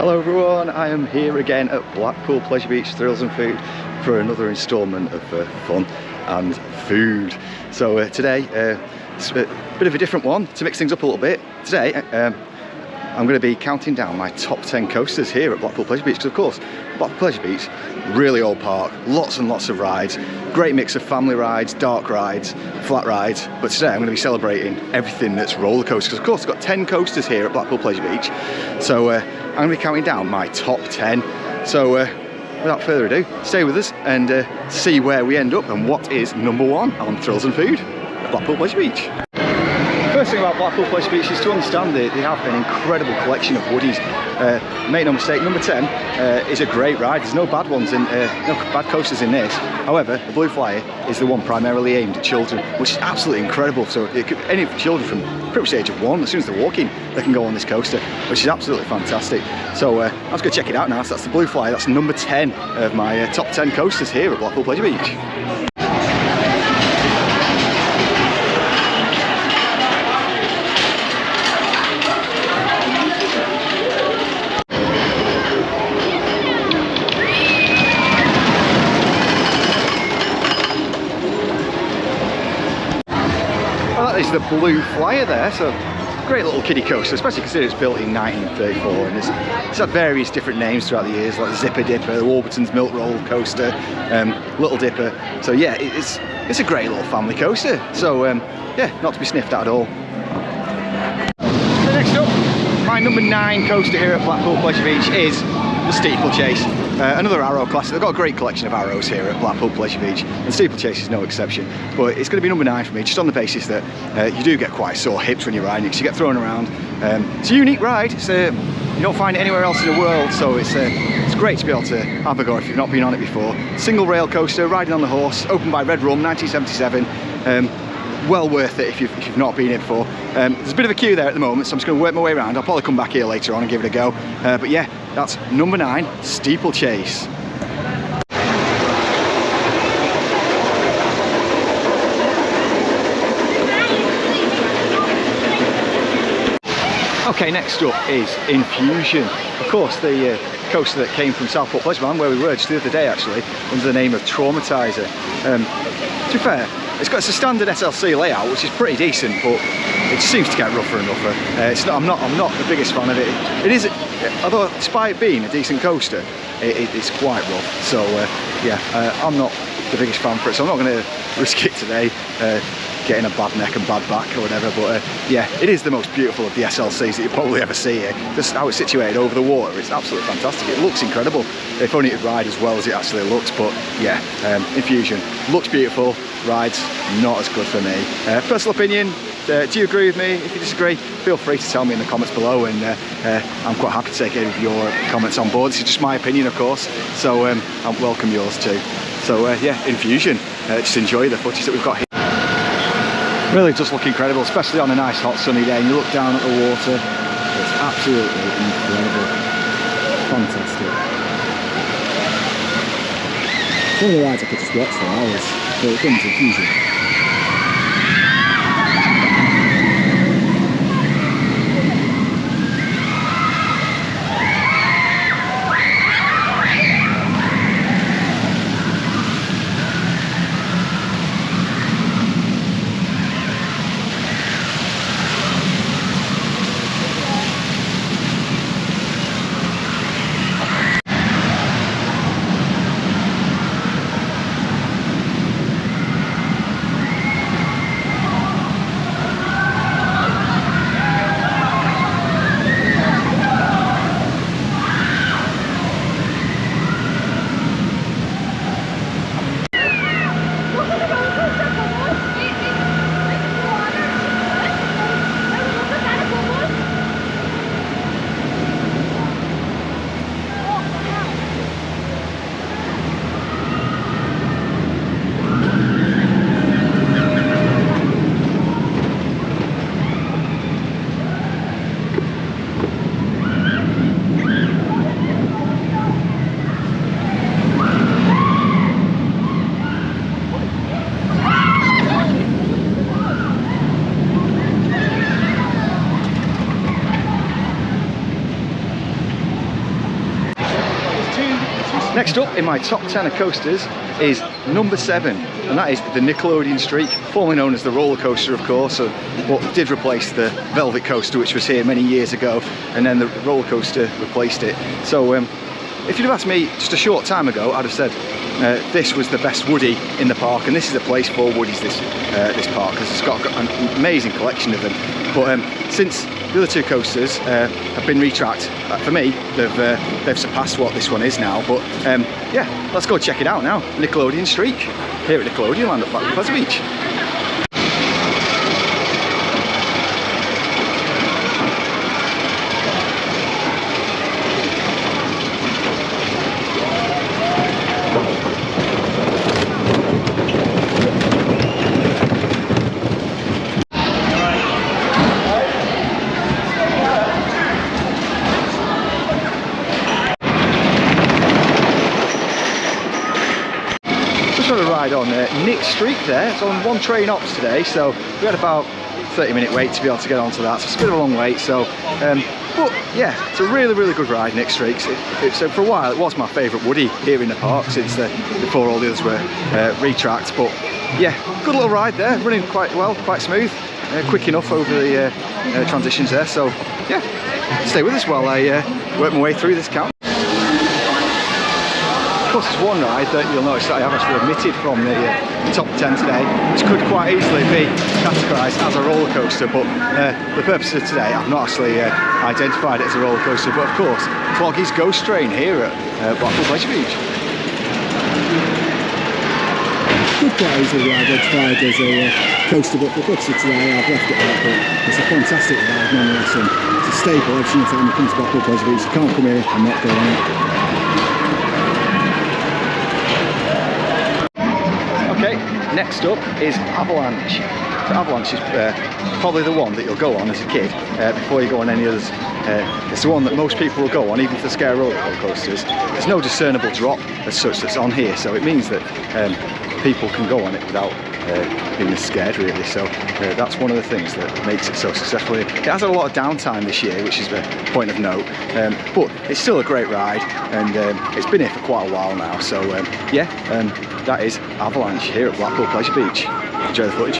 Hello everyone, I am here again at Blackpool Pleasure Beach Thrills and Food for another instalment of fun and food. So today, it's a bit of a different one to mix things up a little bit. Today, I'm going to be counting down my top 10 coasters here at Blackpool Pleasure Beach, because of course, Blackpool Pleasure Beach, really old park, lots and lots of rides, great mix of family rides, dark rides, flat rides, but today I'm going to be celebrating everything that's roller coasters, because of course I've got 10 coasters here at Blackpool Pleasure Beach, so I'm going to be counting down my top 10, so without further ado, stay with us and see where we end up and what is number one on Thrills and Food at Blackpool Pleasure Beach. First thing about Blackpool Pleasure Beach is to understand that they have an incredible collection of woodies. Make no mistake, number 10 is a great ride. There's no bad ones in, no bad coasters in this. However, the Blue Flyer is the one primarily aimed at children, which is absolutely incredible. So it could, any children from pretty much the age of 1, as soon as they're walking, they can go on this coaster, which is absolutely fantastic. So I'm just going to check it out now. So that's the Blue Flyer. That's number 10 of my top 10 coasters here at Blackpool Pleasure Beach. Is the Blue Flyer there, so great little kiddie coaster, especially considering it's built in 1934, and it's had various different names throughout the years, like the Zipper Dipper, the Warburton's Milk Roll Coaster, Little Dipper. So yeah, it's a great little family coaster, so yeah, not to be sniffed at all. So next up, my number 9 coaster here at Blackpool Pleasure Beach is the Steeplechase. Another arrow class. They've got a great collection of arrows here at Blackpool Pleasure Beach, and Steeplechase is no exception. But it's going to be number 9 for me, just on the basis that you do get quite sore hips when you're riding it, because you get thrown around. It's a unique ride. It's, you don't find it anywhere else in the world, so it's great to be able to have a go if you've not been on it before. Single rail coaster, riding on the horse, opened by Red Rum, 1977. Well worth it if you've not been here before. There's a bit of a queue there at the moment, so I'm just going to work my way around. I'll probably come back here later on and give it a go. But yeah, that's number 9, Steeplechase. Okay, next up is Infusion. Of course, the coaster that came from Southport Pleasure, where we were just the other day actually, under the name of Traumatizer. To be fair, it's a standard SLC layout, which is pretty decent, but it seems to get rougher and rougher. I'm not the biggest fan of it. It is, although despite it being a decent coaster, it's quite rough. So yeah, I'm not the biggest fan for it, so I'm not going to risk it today, getting a bad neck and bad back or whatever. But yeah, it is the most beautiful of the SLCs that you'll probably ever see here. Just how it's situated over the water, it's absolutely fantastic. It looks incredible. If only it would ride as well as it actually looks. But yeah, Infusion looks beautiful. Rides not as good for me. Personal opinion, do you agree with me? If you disagree, feel free to tell me in the comments below, and I'm quite happy to take any of your comments on board. This is just my opinion, of course, so I welcome yours too. So yeah, Infusion, just enjoy the footage that we've got here. Really does look incredible, especially on a nice hot sunny day, and you look down at the water, it's absolutely incredible. Fantastic. One of the rides I could just watch for hours, but it comes to Infusion. Next up in my top 10 of coasters is number 7, and that is the Nickelodeon Streak, formerly known as the roller coaster, of course, what did replace the Velvet Coaster, which was here many years ago, and then the roller coaster replaced it. So if you'd have asked me just a short time ago, I'd have said this was the best Woody in the park, and this is a place for Woodies, this park, because it's got an amazing collection of them. But since the other two coasters have been retracked, for me, they've surpassed what this one is now. But yeah, let's go check it out now. Nickelodeon Streak, here at Nickelodeon Land at Blackpool Pleasure Beach. Ride on Nick Streak there. It's on one train ops today, so we had about 30-minute wait to be able to get onto that, so it's a bit of a long wait. So but yeah, it's a really good ride, Nick Streaks. So for a while it was my favourite Woody here in the park, since before all the others were retracked. But yeah, good little ride there, running quite well, quite smooth, quick enough over the transitions there. So yeah, stay with us while I work my way through this count. Of course, there's one ride that you'll notice that I have actually omitted from the top 10 today, which could quite easily be categorised as a roller coaster, but for the purpose of today I've not actually identified it as a roller coaster. But of course, Foggy's Ghost Train here at Blackpool Pleasure Beach. Could quite easily be identified as a coaster, but for the purpose of today I've left it out. But it's a fantastic ride nonetheless, and it's a staple every single time you come to Blackpool Pleasure Beach. You can't come here and not go on it. Okay, next up is Avalanche. So Avalanche is probably the one that you'll go on as a kid before you go on any others. It's the one that most people will go on, even for scare roller coasters. There's no discernible drop as such that's on here, so it means that people can go on it without being as scared, really. So that's one of the things that makes it so successful. It has had a lot of downtime this year, which is a point of note, but it's still a great ride, and it's been here for quite a while now. So yeah, that is Avalanche here at Blackpool Pleasure Beach. Enjoy the footage.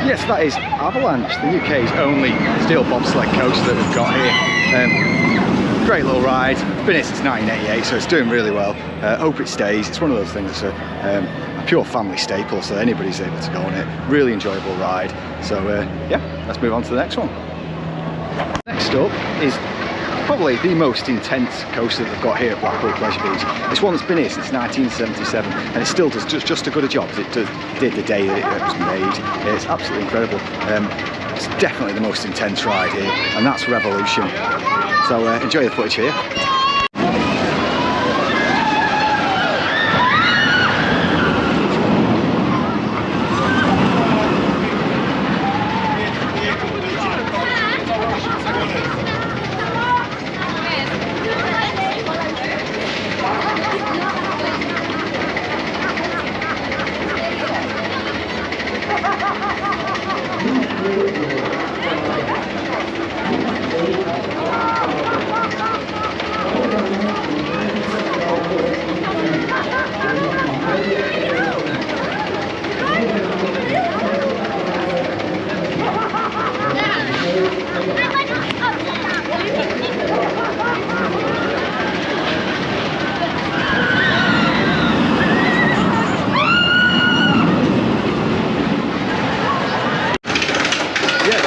Yes, that is Avalanche, the UK's only steel bobsled coaster that we've got here. Great little ride, been here since 1988, so it's doing really well. Hope it stays. It's one of those things that's a pure family staple, so anybody's able to go on it. Really enjoyable ride. So yeah, let's move on to the next one. Next up is probably the most intense coaster that they've got here at Blackpool Pleasure Beach. It's one that's been here since 1977, and it still does just as good a job as it did the day that it was made. It's absolutely incredible. It's definitely the most intense ride here, and that's Revolution. So enjoy the footage here.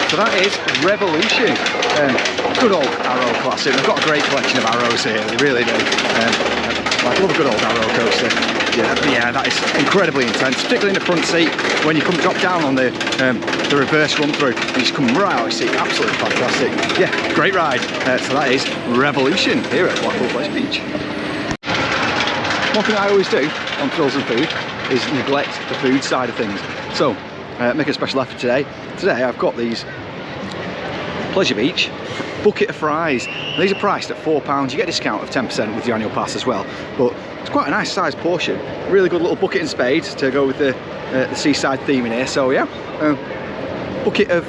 So that is Revolution. Good old arrow classic. They've got a great collection of arrows here, they really do. I love a good old arrow coaster. Yeah, that is incredibly intense, particularly in the front seat when you come drop down on the reverse run through and you just come right out of your seat. Absolutely fantastic. Yeah, great ride. So that is Revolution here at Blackpool Pleasure Beach. One thing I always do on Thrills and Food is neglect the food side of things. So make a special effort today. Today I've got these Pleasure Beach bucket of fries. And these are priced at £4. You get a discount of 10% with your annual pass as well. But it's quite a nice sized portion. Really good little bucket and spade to go with the seaside theme in here. So yeah, bucket of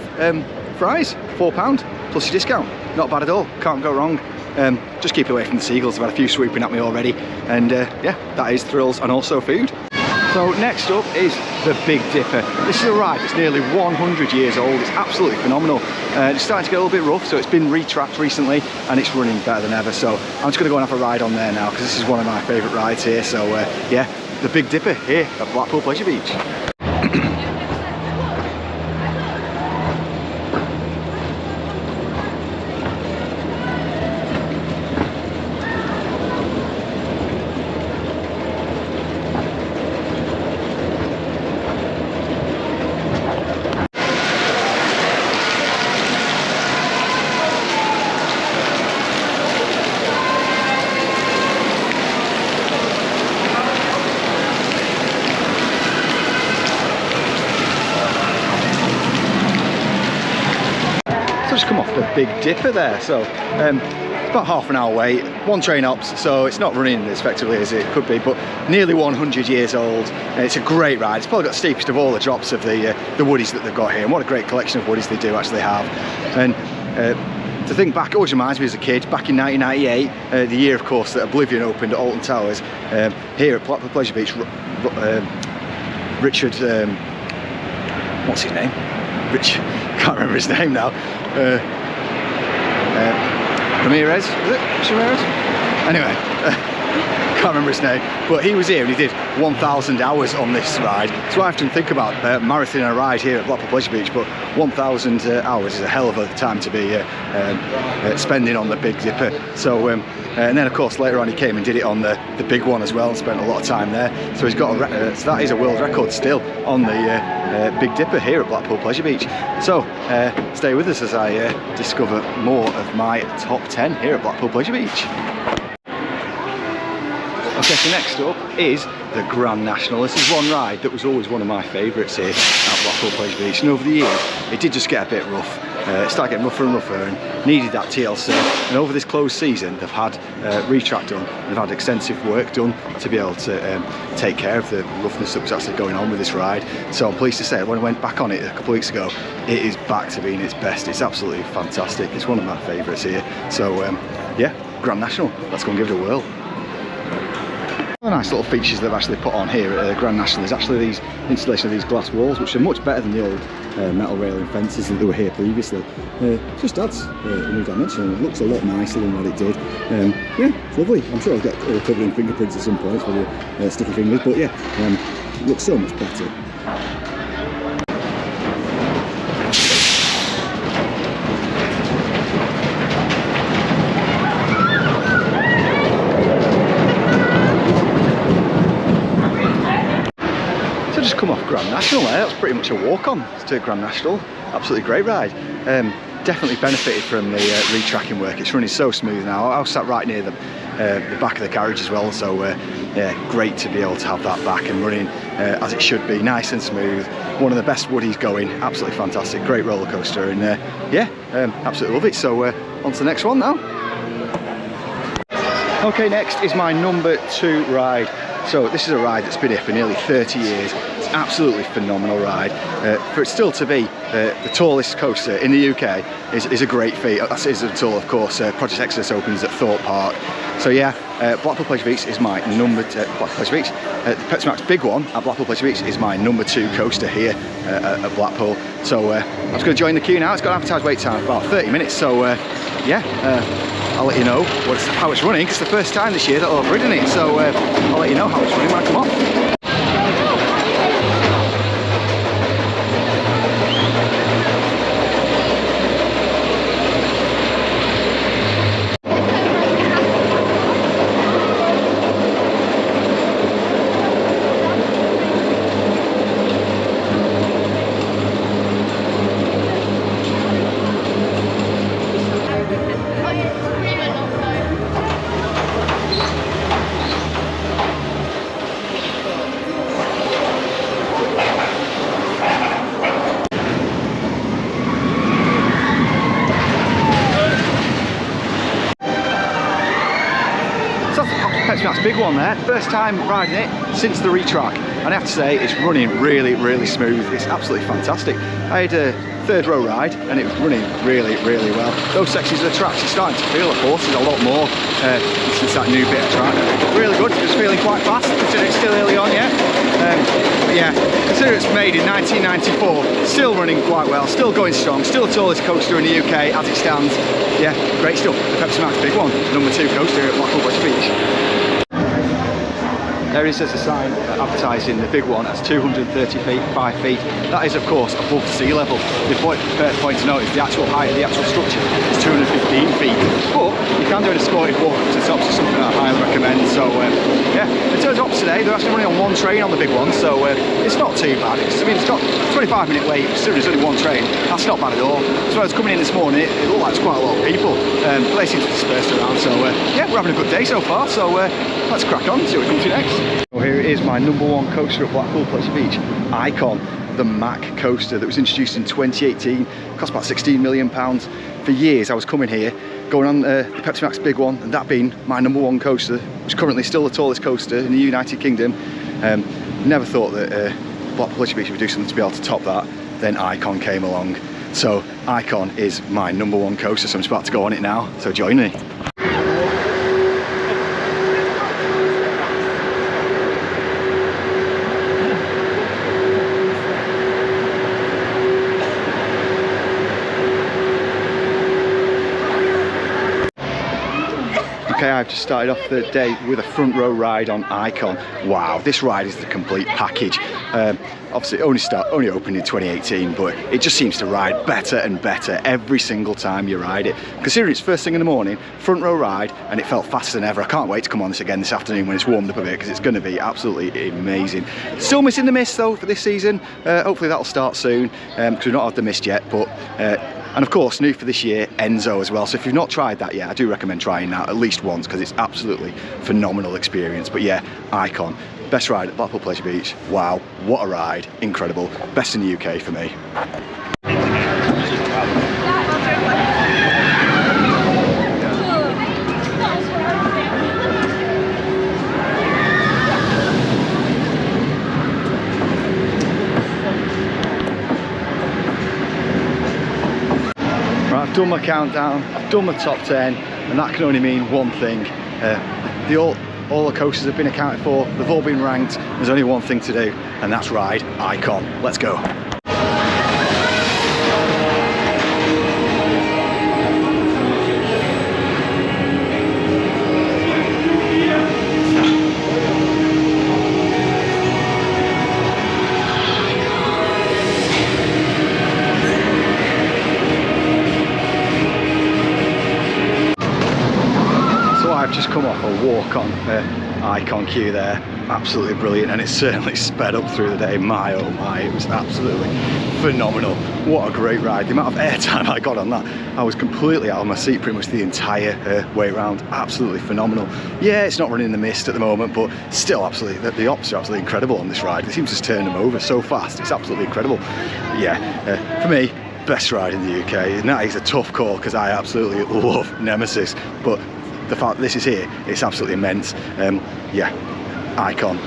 fries, £4 plus your discount. Not bad at all, can't go wrong. Just keep away from the seagulls. I've had a few swooping at me already. And yeah, that is Thrills and also food. So next up is the Big Dipper. This is a ride that's nearly 100 years old. It's absolutely phenomenal. It's starting to get a little bit rough, so it's been retracked recently and it's running better than ever. So I'm just going to go and have a ride on there now because this is one of my favourite rides here. So yeah, the Big Dipper here at Blackpool Pleasure Beach. Just come off the Big Dipper there, so it's about half an hour wait, one train ops, so it's not running as effectively as it could be, but nearly 100 years old. It's a great ride. It's probably got the steepest of all the drops of the woodies that they've got here, and what a great collection of woodies they do actually have. And to think back, it always reminds me as a kid, back in 1998, the year of course that Oblivion opened at Alton Towers, here at Blackpool Pleasure Beach, Richard, what's his name? Can't remember his name now. Ramirez, is it? Ramirez? Anyway, can't remember his name, but he was here and he did 1,000 hours on this ride. So I often think about marathon a ride here at Blackpool Pleasure Beach, but 1,000 hours is a hell of a time to be spending on the Big Dipper. So and then of course later on he came and did it on the big one as well and spent a lot of time there. So he's got a so that is a world record still on the Big Dipper here at Blackpool Pleasure Beach. So stay with us as I discover more of my top 10 here at Blackpool Pleasure Beach. Okay, so next up is the Grand National. This is one ride that was always one of my favourites here at Blackpool Pleasure Beach, and over the years it did just get a bit rough. It started getting rougher and rougher and needed that TLC, and over this closed season they've had retrack done, they've had extensive work done to be able to take care of the roughness that was actually going on with this ride. So I'm pleased to say when I went back on it a couple of weeks ago, it is back to being its best. It's absolutely fantastic. It's one of my favourites here. So yeah, Grand National, let's go and give it a whirl. The nice little features they've actually put on here at Grand National is actually these installation of these glass walls, which are much better than the old metal railing fences that were here previously. Just adds a new dimension, and it looks a lot nicer than what it did. Yeah, it's lovely. I'm sure I'll get all covered in fingerprints at some point for the sticky fingers, but yeah, it looks so much better. Just come off Grand National there, that's pretty much a walk-on to Grand National. Absolutely great ride. Definitely benefited from the retracking work. It's running so smooth now. I was sat right near the back of the carriage as well, so yeah, great to be able to have that back and running as it should be, nice and smooth. One of the best woodies going, absolutely fantastic, great roller coaster, and yeah, absolutely love it. So on to the next one now. Okay, next is my number 2 ride. So this is a ride that's been here for nearly 30 years. It's an absolutely phenomenal ride. For it still to be the tallest coaster in the UK is a great feat. That is until, of course, Project Exodus opens at Thorpe Park. So yeah, Blackpool Pleasure Beach is my number 2. Blackpool Pleasure Beach, the Pepsi Max big one at Blackpool Pleasure Beach is my number 2 coaster here at Blackpool. So I'm just going to join the queue now. It's got an advertised wait time of about 30 minutes. So yeah. I'll let you know how it's running, because it's the first time this year that I've ridden it, so I'll let you know how it's running when I come off. one there, first time riding it since the retrack, and I have to say it's running really, really smooth. It's absolutely fantastic. I had a third row ride and it was running really, really well. Those sections of the tracks, you're starting to feel the horses a lot more since that new bit of track. Really good. It was feeling quite fast considering it's still early on yet. But yeah, considering it's made in 1994, still running quite well, still going strong, still the tallest coaster in the UK as it stands. Yeah, great stuff. The Pepsi Max Big One, number 2 coaster at Blackpool Beach. There it is as a sign advertising the big one as 230 feet, 5 feet. That is of course above sea level. The point to note is the actual height of the actual structure is 215 feet. But you can do an escorted walk up to the top, so something I highly recommend. So yeah, in terms of ops today, they're actually running on one train on the big one, so it's not too bad. I mean, it's got a 25-minute wait, considering there's only one train. That's not bad at all. So I was coming in this morning, it looked like there's quite a lot of people, but they seem to be dispersed around. So yeah, we're having a good day so far. So let's crack on, see what comes to next. Well, here it is, my number 1 coaster at Blackpool Pleasure Beach, Icon, the Mac coaster that was introduced in 2018, cost about £16 million. For years I was coming here, going on the Pepsi Max Big One, and that being my number 1 coaster, which is currently still the tallest coaster in the United Kingdom. Never thought that Blackpool Pleasure Beach would do something to be able to top that. Then Icon came along. So Icon is my number 1 coaster, so I'm just about to go on it now, so join me. Okay, I've just started off the day with a front row ride on Icon. Wow, this ride is the complete package. Obviously it only opened in 2018, but it just seems to ride better and better every single time you ride it. Considering it's first thing in the morning, front row ride, and it felt faster than ever. I can't wait to come on this again this afternoon when it's warmed up a bit, because it's going to be absolutely amazing. Still missing the mist though for this season. Hopefully that'll start soon, because we've not had the mist yet, but and of course, new for this year, Enzo as well. So if you've not tried that yet, I do recommend trying that at least once, because it's absolutely phenomenal experience. But yeah, Icon, best ride at Blackpool Pleasure Beach. Wow, what a ride, incredible. Best in the UK for me. I've done my countdown, I've done my top 10, and that can only mean one thing. All the coasters have been accounted for, they've all been ranked, there's only one thing to do, and that's ride Icon. Let's go. I've just come off a walk on Icon queue there, absolutely brilliant, and it's certainly sped up through the day. My oh my, it was absolutely phenomenal. What a great ride. The amount of airtime I got on that, I was completely out of my seat pretty much the entire way around. Absolutely phenomenal. Yeah, it's not running in the mist at the moment, but still absolutely, the ops are absolutely incredible on this ride. They seem to just turn them over so fast, it's absolutely incredible. Yeah, for me, best ride in the UK, and that is a tough call because I absolutely love Nemesis, but the fact that this is here, it's absolutely immense. Yeah, Icon,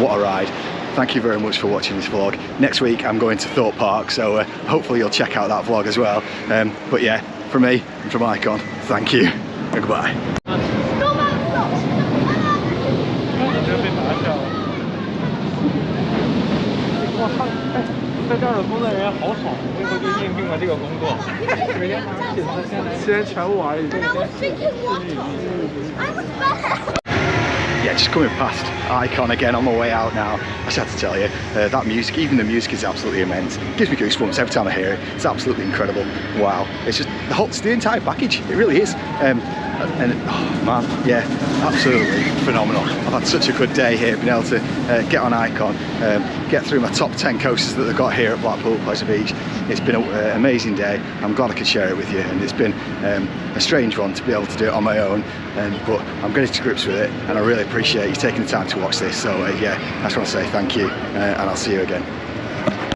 what a ride. Thank you very much for watching this vlog. Next week I'm going to Thorpe Park, so hopefully you'll check out that vlog as well. But yeah, from me and from Icon, thank you and goodbye. Yeah, just coming past Icon again on my way out now. I just had to tell you, that music, even the music is absolutely immense. It gives me goosebumps every time I hear it. It's absolutely incredible. Wow, it's just the entire package. It really is. And oh man, yeah, absolutely phenomenal. I've had such a good day here, been able to get on Icon, get through my top 10 coasters that they've got here at Blackpool Pleasure Beach. It's been an amazing day. I'm glad I could share it with you, and it's been a strange one to be able to do it on my own, but I'm getting to grips with it, and I really appreciate you taking the time to watch this. So yeah, I just want to say thank you, and I'll see you again.